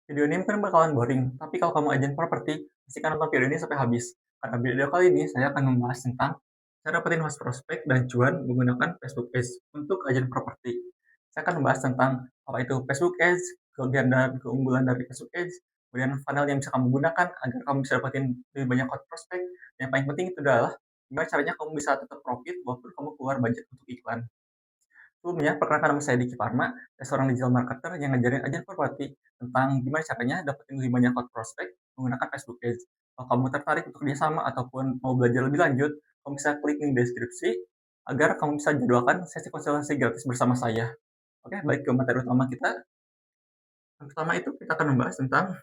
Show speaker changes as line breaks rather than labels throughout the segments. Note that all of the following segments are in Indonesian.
Video ini mungkin bakalan boring, tapi kalau kamu agen properti, pastikan nonton video ini sampai habis. Karena video kali ini saya akan membahas tentang cara dapetin host prospek dan cuan menggunakan Facebook Ads untuk agen properti. Saya akan membahas tentang apa itu Facebook Ads, kelebihan dan keunggulan dari Facebook Ads, kemudian funnel yang bisa kamu gunakan agar kamu bisa dapetin lebih banyak host prospek. Yang paling penting itu adalah gimana caranya kamu bisa tetap profit walaupun kamu keluar budget untuk iklan. Sebelumnya, perkenalkan nama saya Diki Parma, saya seorang digital marketer yang ngajarin agen properti tentang gimana caranya dapetin lebih banyak hot prospect menggunakan Facebook Ads. Kalau kamu tertarik untuk kerjasama ataupun mau belajar lebih lanjut, kamu bisa klik link deskripsi agar kamu bisa jadwalkan sesi konsultasi gratis bersama saya. Oke, baik ke materi utama kita. Yang pertama itu kita akan membahas tentang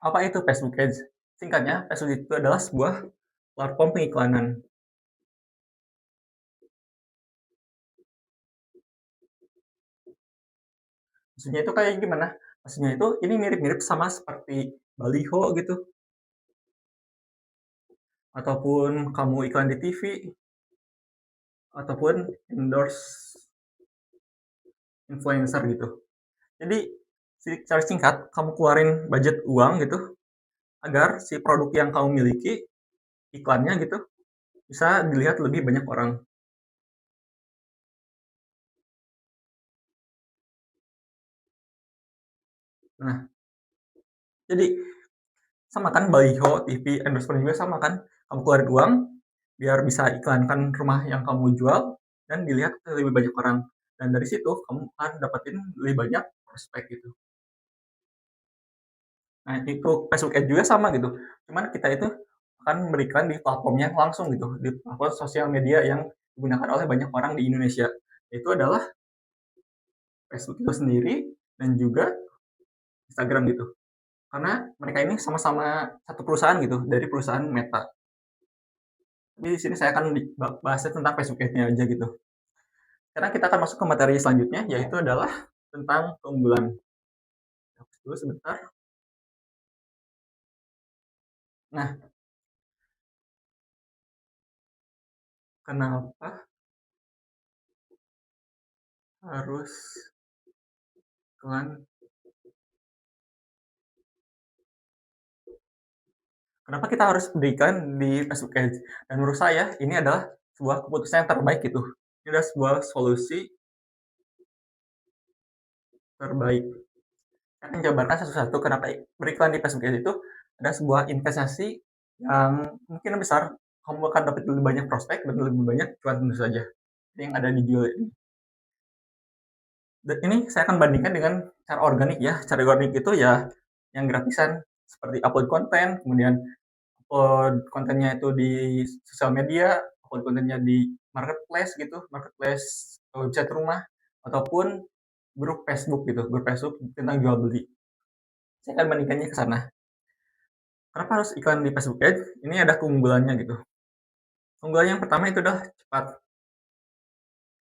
apa itu Facebook Ads. Singkatnya, Facebook itu adalah sebuah platform pengiklanan. Maksudnya itu kayak gimana? Maksudnya itu ini mirip-mirip sama seperti baliho gitu, ataupun kamu iklan di TV, ataupun endorse influencer gitu. Jadi secara singkat, kamu keluarin budget uang gitu agar si produk yang kamu miliki iklannya gitu bisa dilihat lebih banyak orang. Nah, jadi sama kan baliho, TV, endorsement juga sama kan. Kamu keluarin uang biar bisa iklankan rumah yang kamu jual dan dilihat lebih banyak orang. Dan dari situ kamu akan dapetin lebih banyak prospek gitu. Nah, itu Facebook Ads juga sama gitu. Cuman kita itu akan memberikan di platformnya langsung gitu, di platform sosial media yang digunakan oleh banyak orang di Indonesia. Itu adalah Facebook itu sendiri dan juga Instagram gitu. Karena mereka ini sama-sama satu perusahaan gitu, dari perusahaan Meta. Tapi di sini saya akan bahasnya tentang Facebook Ads-nya aja gitu. Sekarang kita akan masuk ke materi selanjutnya, yaitu adalah tentang keunggulan. Hapus dulu sebentar. Nah, kenapa harus iklan Kenapa kita harus berikan di Facebook Ads? Dan menurut saya ini adalah sebuah keputusan yang terbaik gitu. Ini adalah sebuah solusi terbaik. Saya akan jabarkan satu-satu kenapa beriklan di Facebook Ads itu ada sebuah investasi yang mungkin besar. Kamu akan dapat lebih banyak prospek dan lebih banyak cuan tentu saja yang ada di jual ini. Dan ini saya akan bandingkan dengan cara organik ya. Cara organik itu ya yang gratisan seperti upload konten, kemudian upload kontennya itu di sosial media, upload kontennya di marketplace gitu, marketplace website rumah, ataupun grup Facebook gitu, grup Facebook tentang jual beli. Saya akan bandingkannya ke sana. Kenapa harus iklan di Facebook Ads? Ini ada keunggulannya gitu. Keunggulan yang pertama itu adalah cepat.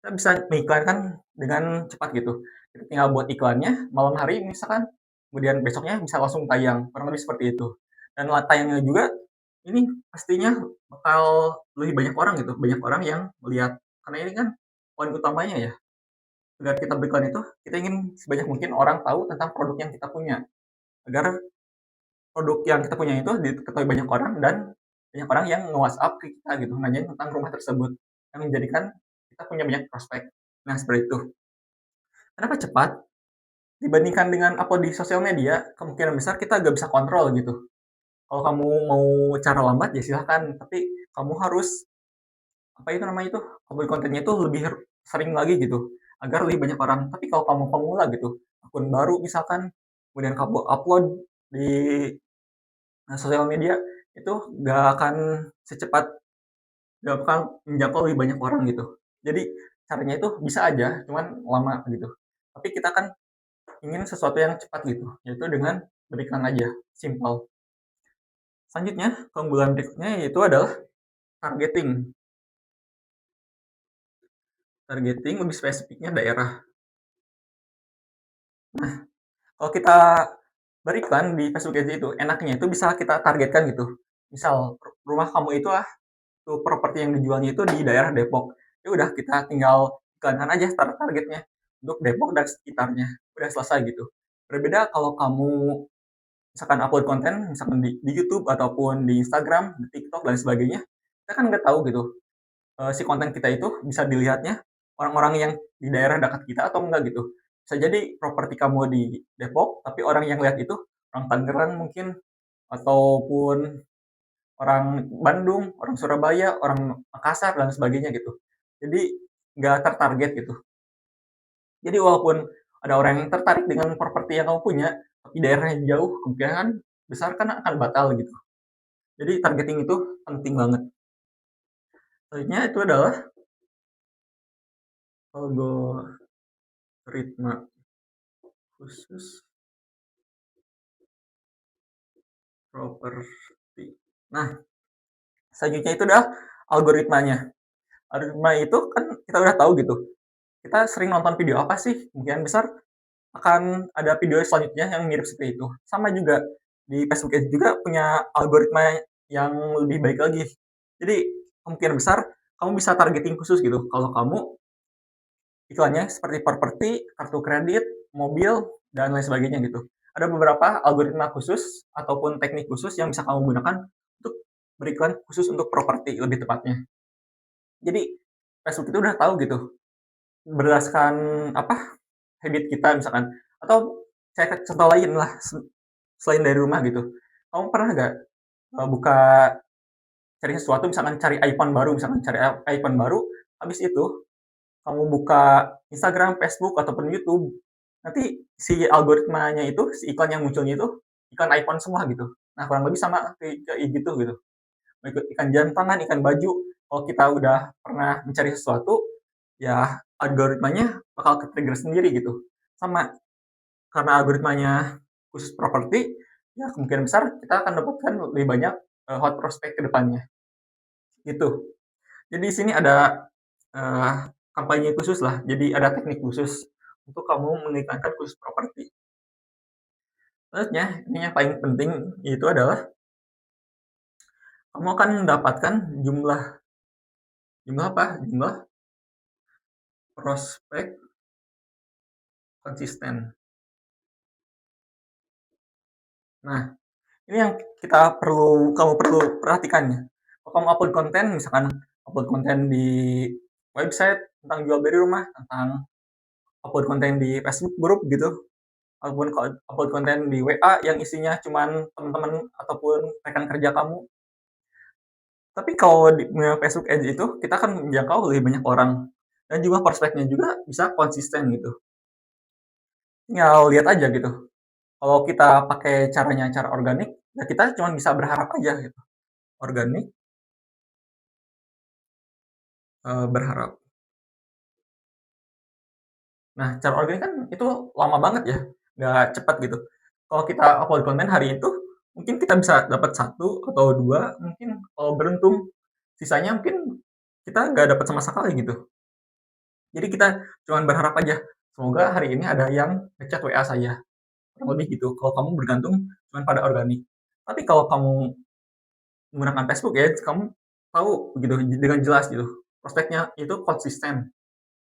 Kita bisa mengiklankan dengan cepat gitu. Kita tinggal buat iklannya malam hari misalkan, kemudian besoknya bisa langsung tayang, kurang lebih seperti itu. Dan tayangnya juga ini pastinya bakal lebih banyak orang gitu, banyak orang yang melihat. Karena ini kan poin utamanya ya, agar kita beriklan itu, kita ingin sebanyak mungkin orang tahu tentang produk yang kita punya. Agar produk yang kita punya itu diketahui banyak orang dan banyak orang yang nge-WhatsApp ke kita gitu, nanyain tentang rumah tersebut. Yang menjadikan kita punya banyak prospek. Nah, seperti itu. Kenapa cepat? Dibandingkan dengan upload di sosial media, kemungkinan besar kita nggak bisa kontrol gitu. Kalau kamu mau cara lambat ya silahkan, tapi kamu harus apa itu namanya itu upload kontennya itu lebih sering lagi gitu agar lebih banyak orang. Tapi kalau kamu pemula gitu, akun baru misalkan, kemudian kamu upload di sosial media itu nggak akan secepat, nggak akan menjangkau lebih banyak orang gitu. Jadi caranya itu bisa aja, cuman lama gitu. Tapi kita kan ingin sesuatu yang cepat gitu, yaitu dengan beriklan aja, simple. Selanjutnya, keunggulan berikutnya yaitu adalah targeting. Targeting lebih spesifiknya daerah. Nah, kalau kita beriklan di Facebook Ads itu, enaknya itu bisa kita targetkan gitu. Misal rumah kamu itu tuh properti yang dijualnya itu di daerah Depok. Ya udah kita tinggal iklankan aja targetnya untuk Depok dan sekitarnya, udah selesai gitu. Berbeda kalau kamu misalkan upload konten, misalkan di YouTube ataupun di Instagram, di TikTok dan sebagainya, kita kan nggak tahu gitu, si konten kita itu bisa dilihatnya orang-orang yang di daerah dekat kita atau enggak gitu. Bisa jadi properti kamu di Depok, tapi orang yang lihat itu orang Tangerang mungkin, ataupun orang Bandung, orang Surabaya, orang Makassar dan sebagainya gitu. Jadi nggak tertarget gitu. Jadi walaupun ada orang yang tertarik dengan properti yang kamu punya, tapi daerahnya jauh, kemungkinan besar kan akan batal gitu. Jadi targeting itu penting banget. Selanjutnya itu adalah algoritma khusus properti. Nah, selanjutnya itu adalah algoritmanya. Algoritma itu kan kita udah tahu gitu. Kita sering nonton video apa sih? Kemungkinan besar akan ada video selanjutnya yang mirip seperti itu. Sama juga di Facebook Ads juga punya algoritma yang lebih baik lagi. Jadi kemungkinan besar kamu bisa targeting khusus gitu. Kalau kamu iklannya seperti properti, kartu kredit, mobil, dan lain sebagainya gitu. Ada beberapa algoritma khusus ataupun teknik khusus yang bisa kamu gunakan untuk beriklan khusus untuk properti lebih tepatnya. Jadi Facebook itu udah tahu gitu berdasarkan apa habit kita misalkan, atau saya contoh lain lah selain dari rumah gitu. Kamu pernah nggak buka cari sesuatu misalkan cari iPhone baru, misalkan cari iPhone baru, habis itu kamu buka Instagram, Facebook, ataupun YouTube, nanti si algoritmanya itu, si iklan yang munculnya itu iklan iPhone semua gitu. Nah kurang lebih sama kayak gitu gitu. Ikan jantangan, ikan baju. Kalau kita udah pernah mencari sesuatu, ya algoritmanya bakal ke-trigger sendiri gitu. Sama karena algoritmanya khusus properti, ya kemungkinan besar kita akan dapatkan lebih banyak hot prospect ke depannya. Gitu. Jadi di sini ada kampanye khusus lah. Jadi ada teknik khusus untuk kamu mengiklankan khusus properti. Selanjutnya, ini yang paling penting itu adalah kamu akan mendapatkan jumlah jumlah apa? Jumlah prospek konsisten. Nah, ini yang kamu perlu perhatikan ya. Kalau kamu upload konten, misalkan upload konten di website tentang jual beli rumah, tentang upload konten di Facebook group gitu, ataupun upload konten di WA yang isinya cuman teman-teman ataupun rekan kerja kamu. Tapi kalau di Facebook Ads itu kita akan menjangkau lebih banyak orang dan juga prospeknya juga bisa konsisten gitu. Tinggal lihat aja gitu. Kalau kita pakai cara organik, ya kita cuma bisa berharap aja gitu. Organik, berharap. Nah, cara organik kan itu lama banget ya, nggak cepat gitu. Kalau kita upload konten hari itu, mungkin kita bisa dapat satu atau dua, mungkin kalau beruntung. Sisanya mungkin kita nggak dapat sama sekali gitu. Jadi kita cuma berharap aja, semoga hari ini ada yang ngechat WA saya. Kurang lebih gitu, kalau kamu bergantung cuma pada organik. Tapi kalau kamu menggunakan Facebook ya, kamu tahu gitu dengan jelas gitu, prospeknya itu konsisten.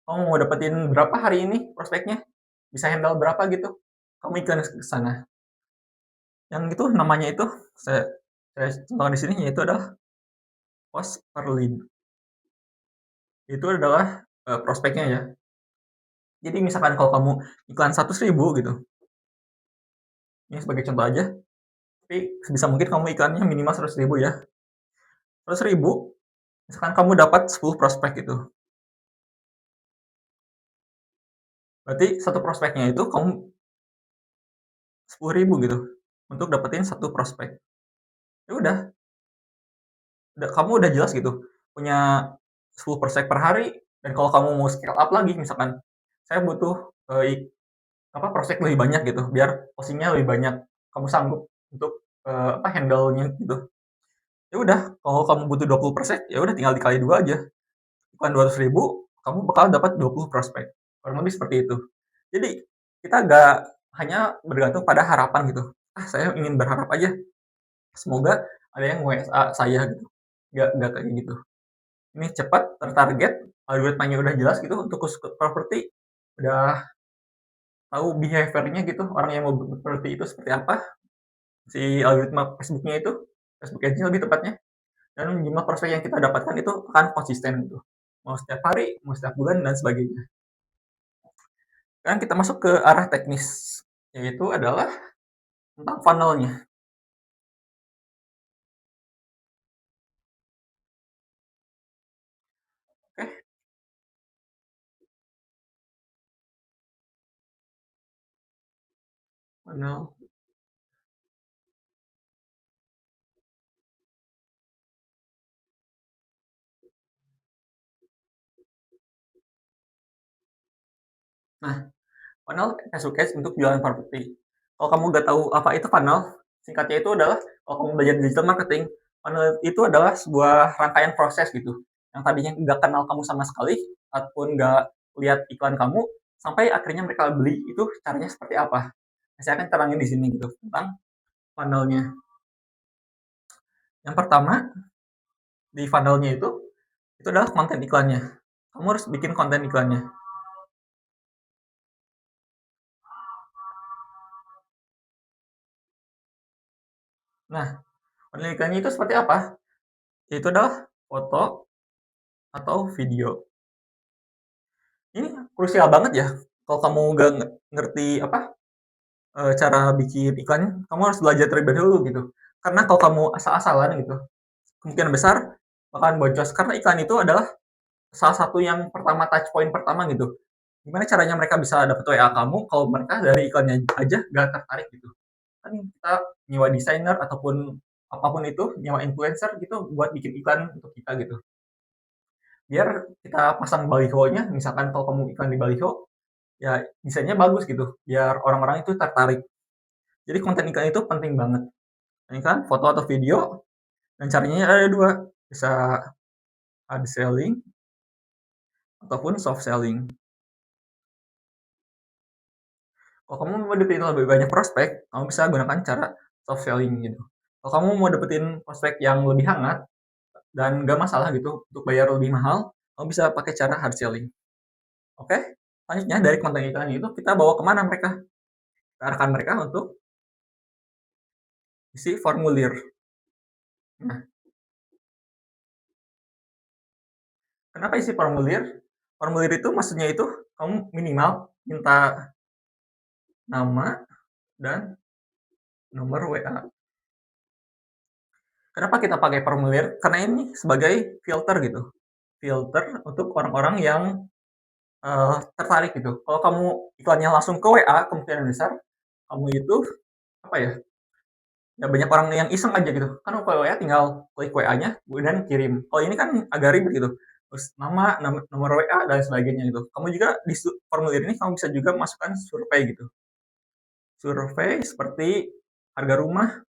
Kamu mau dapetin berapa hari ini prospeknya, bisa handle berapa gitu, kamu iklan ke sana. Yang itu namanya itu saya contohkan di sini yaitu adalah cost per lead. Itu adalah prospeknya ya. Jadi misalkan kalau kamu iklan 100.000 gitu, ini sebagai contoh aja, tapi sebisa mungkin kamu iklannya minimal 100.000 ya. 100.000, misalkan kamu dapat 10 prospek gitu. Berarti satu prospeknya itu kamu 10.000 gitu untuk dapetin satu prospek. Ya udah kamu udah jelas gitu punya 10 prospek per hari, dan kalau kamu mau scale up lagi misalkan saya butuh prospek lebih banyak gitu biar postingnya lebih banyak, kamu sanggup untuk handle-nya gitu. Ya udah kalau kamu butuh 20%, ya udah tinggal dikali 2 aja. Bukan 200.000, kamu bakal dapat 20 prospek. Kurang lebih seperti itu. Jadi kita nggak hanya bergantung pada harapan gitu. Ah, saya ingin berharap aja semoga ada yang WA saya gitu. nggak kayak gitu. Ini cepat, tertarget, algoritmanya udah jelas gitu untuk khusus properti, udah tahu behavior-nya gitu, orang yang mau properti itu seperti apa, si algoritma Facebook-nya itu, Facebook Ads lebih tepatnya, dan jumlah prospek yang kita dapatkan itu akan konsisten gitu. Mau setiap hari, mau setiap bulan, dan sebagainya. Sekarang kita masuk ke arah teknis, yaitu adalah tentang funnel-nya. Oke, funnel. Nah, funnel Facebook Ads untuk jualan properti. Kalau kamu nggak tahu apa itu funnel, singkatnya itu adalah kalau kamu belajar digital marketing, funnel itu adalah sebuah rangkaian proses gitu. Yang tadinya nggak kenal kamu sama sekali, ataupun nggak lihat iklan kamu, sampai akhirnya mereka beli, itu caranya seperti apa. Nah, saya akan terangin di sini gitu tentang funnelnya. Yang pertama di funnelnya itu adalah konten iklannya. Kamu harus bikin konten iklannya. Nah, konten iklannya itu seperti apa? Itu adalah foto atau video. Ini krusial banget ya. Kalau kamu nggak ngerti apa cara bikin iklan, kamu harus belajar terlebih dahulu gitu. Karena kalau kamu asal-asalan gitu, kemungkinan besar bakalan boncos. Karena iklan itu adalah salah satu yang pertama, touch point pertama gitu. Gimana caranya mereka bisa dapet WA kamu kalau mereka dari iklannya aja nggak tertarik gitu. Kan kita nyewa desainer ataupun apapun itu, nyewa influencer gitu buat bikin iklan untuk kita gitu. Biar kita pasang balihonya, misalkan kalau kamu iklan di baliho, ya desainnya bagus gitu, biar orang-orang itu tertarik. Jadi konten iklan itu penting banget. Ini kan foto atau video, dan caranya ada dua, bisa hard selling ataupun soft selling. Kalau kamu mau dapetin lebih banyak prospek, kamu bisa gunakan cara soft selling gitu. Kalau kamu mau dapetin prospek yang lebih hangat dan gak masalah gitu untuk bayar lebih mahal, kamu bisa pakai cara hard selling. Oke? Selanjutnya dari konten iklan itu kita bawa kemana mereka? Kita arahkan mereka untuk isi formulir. Nah, kenapa isi formulir? Formulir itu maksudnya itu kamu minimal minta nama dan nomor WA. Kenapa kita pakai formulir? Karena ini sebagai filter gitu. Filter untuk orang-orang yang tertarik gitu. Kalau kamu iklannya langsung ke WA, kemungkinan besar kamu itu apa ya? Ya banyak orang yang iseng aja gitu. Kan kalau WA tinggal klik WA-nya kemudian kirim. Kalau ini kan agak ribet gitu. Terus nama, nomor WA dan sebagainya gitu. Kamu juga di formulir ini kamu bisa juga masukkan survei gitu. Survei seperti harga rumah,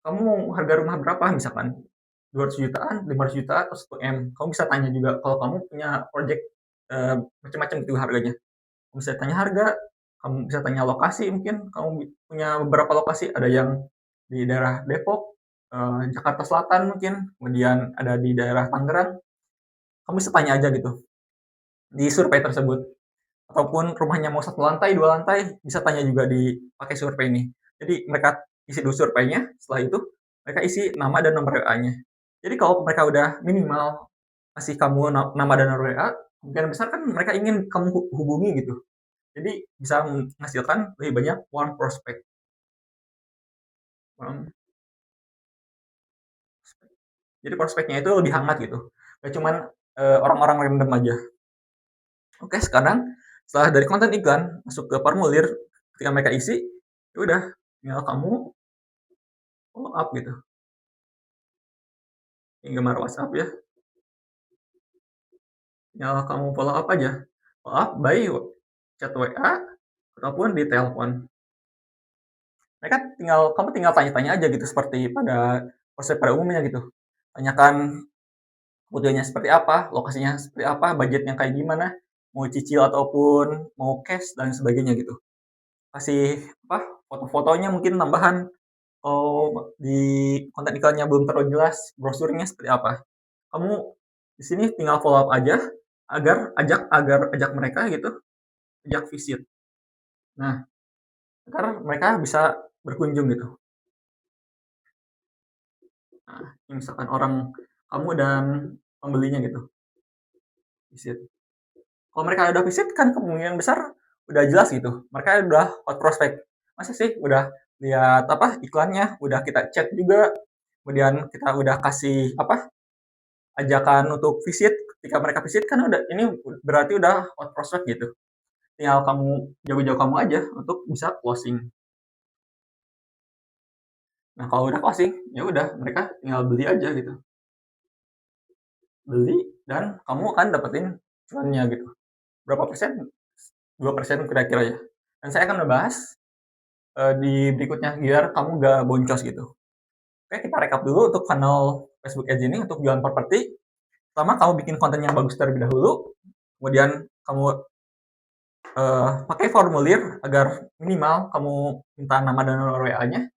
kamu mau harga rumah berapa misalkan 200 jutaan, 500 jutaan, atau 1 M. Kamu bisa tanya juga kalau kamu punya project macam-macam gitu harganya. Kamu bisa tanya harga, kamu bisa tanya lokasi mungkin, kamu punya beberapa lokasi, ada yang di daerah Depok, Jakarta Selatan mungkin, kemudian ada di daerah Tangerang. Kamu bisa tanya aja gitu di survei tersebut. Ataupun rumahnya mau 1 lantai, 2 lantai, bisa tanya juga di pakai survei ini. Jadi mereka isi dulu surveinya, setelah itu mereka isi nama dan nomor WA-nya. Jadi kalau mereka udah minimal kasih kamu nama dan nomor WA, kemungkinan besar kan mereka ingin kamu hubungi gitu. Jadi bisa menghasilkan lebih banyak warm prospect. Warm prospect. Jadi prospeknya itu lebih hangat gitu. Gak cuman orang-orang random aja. Oke, sekarang setelah dari konten iklan masuk ke formulir, ketika mereka isi, ya udah tinggal kamu follow up gitu. Ini gambar WhatsApp ya. Tinggal kamu follow up aja. Follow up by chat WA ataupun di telepon. Mereka kamu tinggal tanya-tanya aja gitu seperti pada proses pada umumnya gitu. Tanyakan kebutuhannya seperti apa, lokasinya seperti apa, budgetnya kayak gimana, mau cicil ataupun mau cash dan sebagainya gitu. Kasih apa foto-fotonya mungkin tambahan, Kalau di konten iklannya belum terlalu jelas brosurnya seperti apa, kamu di sini tinggal follow up aja agar ajak mereka gitu, ajak visit. Nah, agar mereka bisa berkunjung gitu. Nah, misalkan orang kamu dan pembelinya gitu, visit. Kalau mereka udah visit kan kemungkinan besar udah jelas gitu, mereka udah hot prospect. Masa sih udah lihat apa iklannya, udah kita chat juga, kemudian kita udah kasih apa ajakan untuk visit. Ketika mereka visit kan udah ini berarti udah hot prospect gitu. Tinggal kamu jauh-jauh kamu aja untuk bisa closing. Nah kalau udah closing ya udah mereka tinggal beli aja gitu, beli dan kamu akan dapetin cuannya gitu. Berapa persen? 2% kira-kira ya. Dan saya akan membahas di berikutnya biar kamu gak boncos gitu. Oke, kita rekap dulu untuk funnel Facebook Ads ini untuk jualan properti. Pertama, kamu bikin konten yang bagus terlebih dahulu. Kemudian kamu pakai formulir agar minimal kamu minta nama dan nomor WA-nya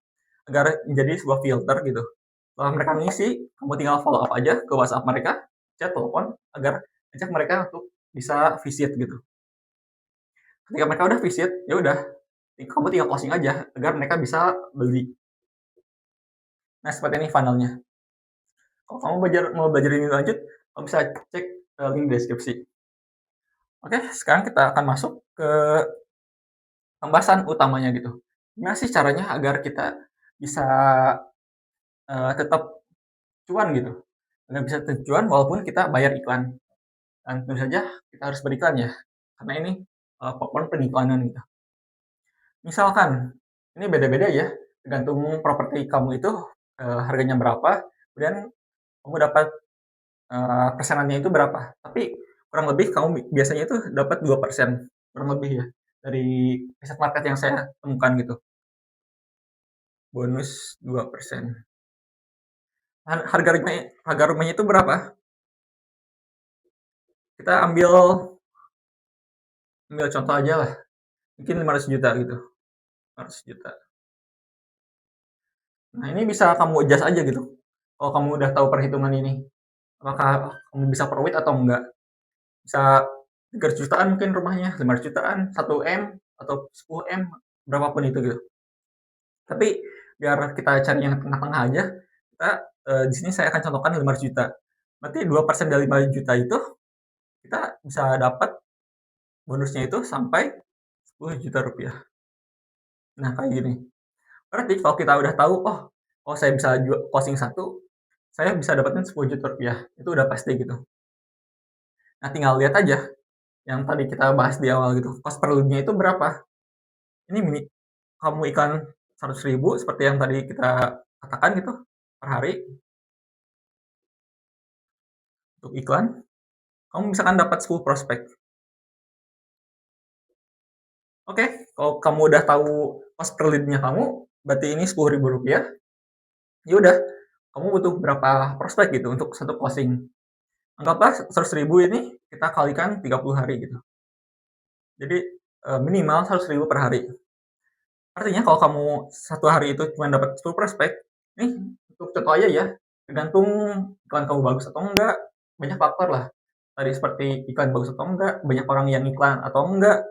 agar menjadi sebuah filter gitu. Setelah mereka ngisi, kamu tinggal follow up aja ke WhatsApp mereka, chat, telepon agar ajak mereka untuk bisa visit gitu. Ketika mereka udah visit, ya udah kamu tinggal closing aja agar mereka bisa beli. Nah, seperti ini funnelnya. Kalau kamu mau belajar ini lanjut, kamu bisa cek link deskripsi. Oke, sekarang kita akan masuk ke pembahasan utamanya gitu. Gimana sih caranya agar kita bisa tetap cuan gitu? Agar bisa tetap cuan walaupun kita bayar iklan. Dan tentu saja kita harus beriklan ya, karena ini platform peniklanan gitu. Misalkan, ini beda-beda ya, tergantung properti kamu itu harganya berapa, kemudian kamu dapat persenannya itu berapa. Tapi kurang lebih kamu biasanya itu dapat 2% kurang lebih ya dari riset market yang saya temukan gitu. Bonus 2%. Harga rumahnya itu berapa? Kita ambil contoh aja lah. Mungkin 500 juta gitu. 500 juta. Nah, ini bisa kamu adjust aja gitu. Kalau kamu udah tahu perhitungan ini, apakah kamu bisa profit atau enggak. Bisa 300 jutaan mungkin rumahnya, 500 jutaan, 1 M atau 10 M, berapapun itu gitu. Tapi biar kita cari yang tengah-tengah aja, kita di sini saya akan contohkan 500 juta. Berarti 2% dari 5 juta itu kita bisa dapat bonusnya itu sampai 10 juta rupiah. Nah, kayak gini. Berarti kalau kita udah tahu, oh saya bisa closing satu, saya bisa dapetin 10 juta rupiah. Itu udah pasti gitu. Nah, tinggal lihat aja yang tadi kita bahas di awal gitu. Cost per lead-nya itu berapa? Ini kamu iklan 100.000 seperti yang tadi kita katakan gitu per hari untuk iklan, kamu misalkan dapat 10 prospek. Oke, kalau kamu udah tahu cost per lead-nya kamu, berarti ini 10.000 rupiah. Ya udah, kamu butuh berapa prospek gitu untuk satu closing. Anggaplah 100.000 ini kita kalikan 30 hari gitu. Jadi minimal 100.000 per hari. Artinya kalau kamu satu hari itu cuma dapat 10 prospek, nih untuk contoh aja ya, tergantung iklan kamu bagus atau enggak, banyak faktor lah. Tadi seperti iklan bagus atau enggak, banyak orang yang iklan atau enggak,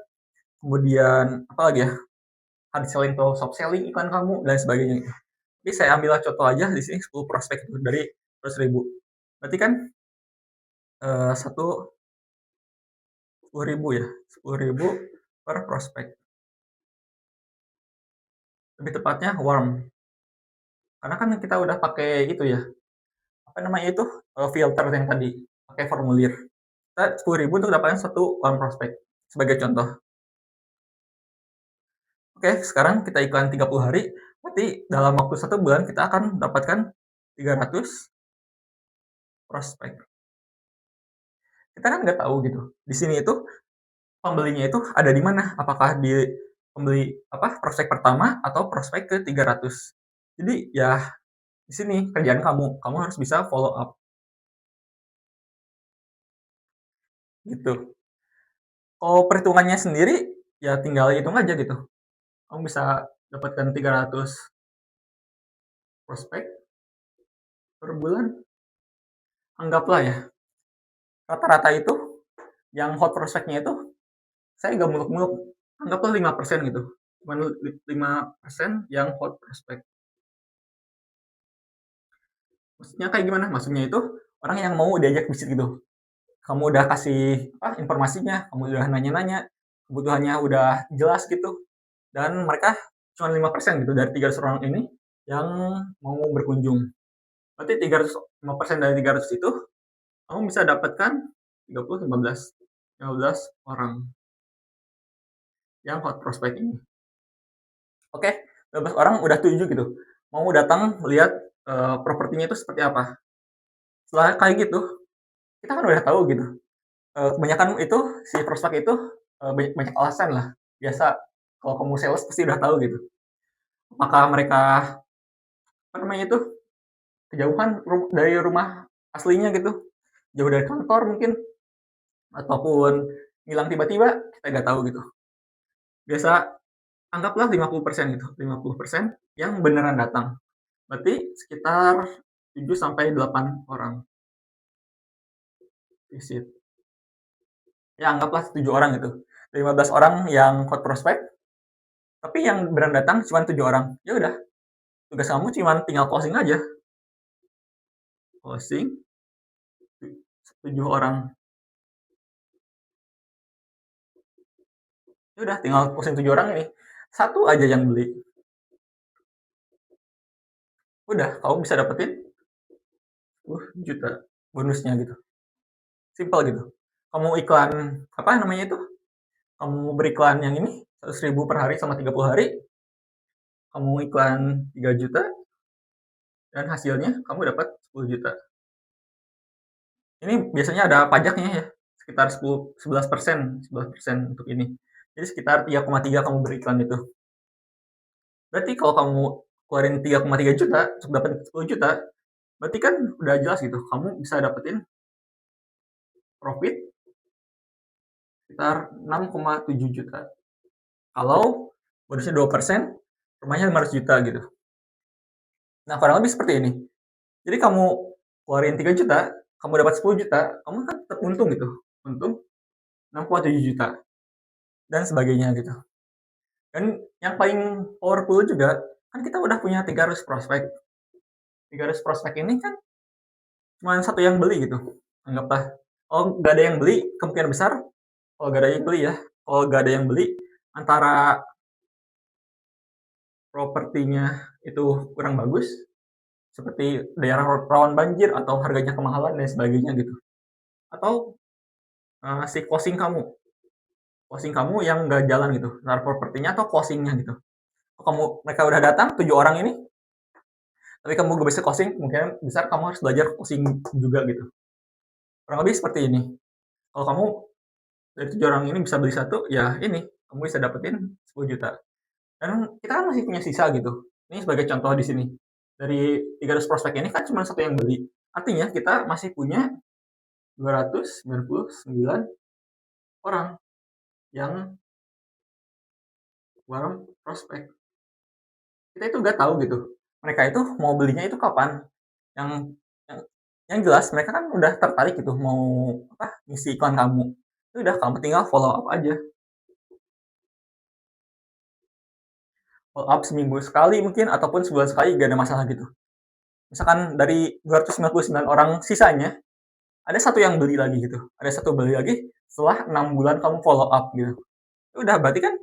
kemudian apa lagi ya, hard selling atau soft selling iklan kamu dan sebagainya. Jadi saya ambil contoh aja di sini 10 prospek itu dari 100.000. Berarti kan satu 10.000 ya, 10.000 per prospek. Lebih tepatnya warm. Karena kan kita udah pakai itu ya, apa namanya itu, filter yang tadi, pakai formulir. Kita 10.000 untuk dapatkan satu warm prospek, sebagai contoh. Oke, sekarang kita iklan 30 hari, berarti dalam waktu 1 bulan kita akan dapatkan 300 prospek. Kita kan nggak tahu gitu, di sini itu pembelinya itu ada di mana, apakah di pembeli apa, prospek pertama atau prospek ke-300. Jadi ya di sini kerjaan kamu harus bisa follow up, gitu. Kalau perhitungannya sendiri, ya tinggal hitung aja gitu, kamu bisa dapatkan 300. prospek per bulan, anggaplah ya, rata-rata itu yang hot prospeknya itu saya nggak muluk-muluk, anggaplah 5% gitu. Cuma 5% yang hot prospek. Maksudnya kayak gimana? Maksudnya itu orang yang mau diajak visit gitu. Kamu udah kasih informasinya, kamu udah nanya-nanya, kebutuhannya udah jelas gitu. Dan mereka cuma 5% gitu dari 300 orang ini yang mau berkunjung. Berarti 5% dari 300 itu kamu bisa dapatkan 30, 15 orang yang hot prospect ini. Oke, 15 orang udah 7 gitu. Mau datang lihat propertinya itu seperti apa. Setelah kayak gitu, kita kan udah tahu gitu. Kebanyakan itu si prospek itu banyak, banyak alasan lah. Biasa kalau kamu sales pasti udah tahu gitu. Apakah mereka apa namanya itu kejauhan dari rumah aslinya gitu, jauh dari kantor mungkin, ataupun hilang tiba-tiba, kita nggak tahu gitu. Biasa anggaplah 50% gitu, 50% yang beneran datang. Berarti sekitar 7 sampai 8 orang visit. Ya anggaplah 7 orang gitu. 15 orang yang hot prospect, tapi yang beneran datang cuma 7 orang. Ya udah, tugas kamu cuma tinggal closing aja. Closing 7 orang. Ya udah tinggal closing 7 orang ini. Satu aja yang beli. Udah, kamu bisa dapetin 10 juta bonusnya gitu. Simpel gitu. Kamu iklan apa namanya itu? Kamu beriklan yang ini 100.000 per hari sama 30 hari, kamu iklan 3 juta dan hasilnya kamu dapat 10 juta. Ini biasanya ada pajaknya ya, sekitar 11% untuk ini. Jadi sekitar 3,3 kamu beriklan itu. Berarti kalau kamu keluarin 3,3 juta untuk dapat 10 juta, berarti kan udah jelas gitu, kamu bisa dapetin profit sekitar 6,7 juta. Kalau bonusnya 2%, rumahnya 500 juta gitu. Nah, kurang lebih seperti ini. Jadi kamu keluarin 3 juta, kamu dapat 10 juta, kamu kan tetap untung gitu. Untung 6,7 juta dan sebagainya gitu. Dan yang paling powerful juga, kan kita udah punya 300 prospek. 300 prospek ini kan cuma satu yang beli gitu. Anggaplah, oh nggak ada yang beli, kemungkinan besar kalau nggak ada yang beli ya, kalau nggak ada yang beli antara propertinya itu kurang bagus, seperti daerah rawan banjir atau harganya kemahalan dan sebagainya gitu. Atau si closing kamu yang nggak jalan gitu, antara propertinya atau closingnya gitu. Mereka udah datang 7 orang ini, tapi kamu gak bisa closing, mungkin besar kamu harus belajar closing juga gitu. Kurang lebih seperti ini. Kalau kamu dari 7 orang ini bisa beli satu, ya ini kamu bisa dapetin 10 juta. Dan kita kan masih punya sisa gitu. Ini sebagai contoh di sini. Dari 300 prospek ini kan cuma satu yang beli. Artinya kita masih punya 299 orang yang warm prospek. Kita itu nggak tahu gitu. Mereka itu mau belinya itu kapan. Yang yang yang jelas mereka kan udah tertarik gitu mau apa ngisi iklan kamu. Ya udah kamu tinggal follow up aja. Follow up seminggu sekali mungkin ataupun sebulan sekali gak ada masalah gitu. Misalkan dari 299 orang sisanya ada satu yang beli lagi gitu. Ada satu beli lagi setelah 6 bulan kamu follow up gitu. Ya udah berarti kan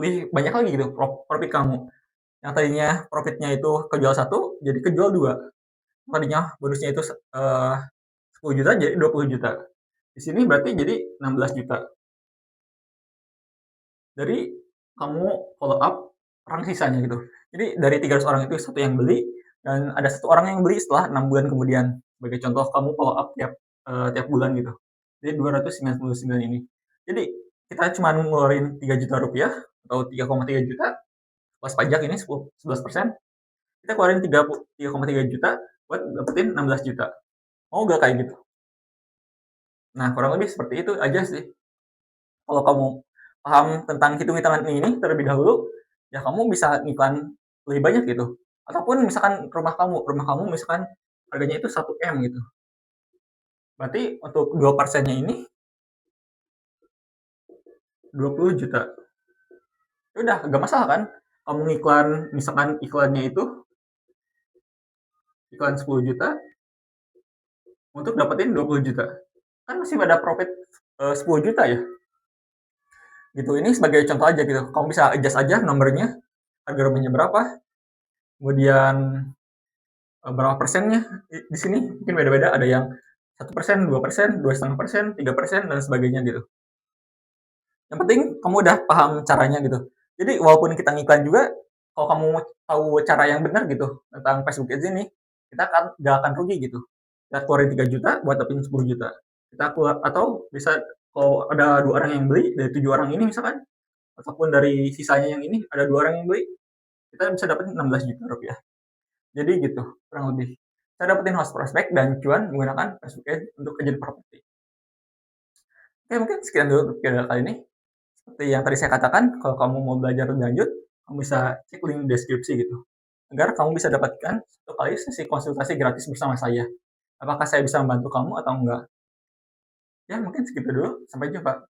lebih banyak lagi gitu profit kamu. Yang tadinya profitnya itu kejual satu jadi kejual dua. Tadinya bonusnya itu 10 juta jadi 20 juta. Di sini berarti jadi 16 juta. Dari kamu follow up orang sisanya gitu. Jadi dari 300 orang itu satu yang beli dan ada satu orang yang beli setelah 6 bulan kemudian. Sebagai contoh kamu follow up tiap bulan gitu. Jadi 299 ini. Jadi kita cuma ngeluarin 3 juta rupiah atau 3,3 juta plus pajak ini 11%. Kita keluarin 3,3 juta buat dapetin 16 juta. Mau gak kayak gitu? Nah, kurang lebih seperti itu aja sih. Kalau kamu paham tentang hitung-hitungan ini terlebih dahulu, ya kamu bisa ngiklan lebih banyak gitu. Ataupun misalkan rumah kamu misalkan harganya itu 1 M gitu. Berarti untuk 2%-nya ini 20 juta. Ya udah, gak masalah kan? Kamu ngiklan, misalkan iklannya itu iklan 10 juta untuk dapetin 20 juta. Kan masih ada profit 10 juta ya. Gitu. Ini sebagai contoh aja gitu. Kamu bisa adjust aja nomornya, harga rumahnya berapa, kemudian berapa persennya di sini mungkin beda-beda. Ada yang 1%, 2%, 2,5%, 3%, dan sebagainya gitu. Yang penting kamu udah paham caranya gitu. Jadi walaupun kita ngiklan juga, kalau kamu tahu cara yang benar gitu tentang Facebook Ads ini, kita nggak akan rugi gitu. Kita keluarin 3 juta buat dapetin 10 juta. Kita keluar, atau bisa kalau ada 2 orang yang beli dari 7 orang ini misalkan, ataupun dari sisanya yang ini ada 2 orang yang beli, kita bisa dapetin 16 juta rupiah. Jadi gitu kurang lebih. Saya dapetin host prospek dan cuan menggunakan Facebook Ads untuk agent properti. Oke, mungkin sekian dulu video kali ini. Seperti yang tadi saya katakan, kalau kamu mau belajar lebih lanjut, kamu bisa cek link deskripsi gitu, agar kamu bisa dapatkan 1 kali sesi konsultasi gratis bersama saya. Apakah saya bisa membantu kamu atau enggak? Ya, mungkin segitu dulu. Sampai jumpa.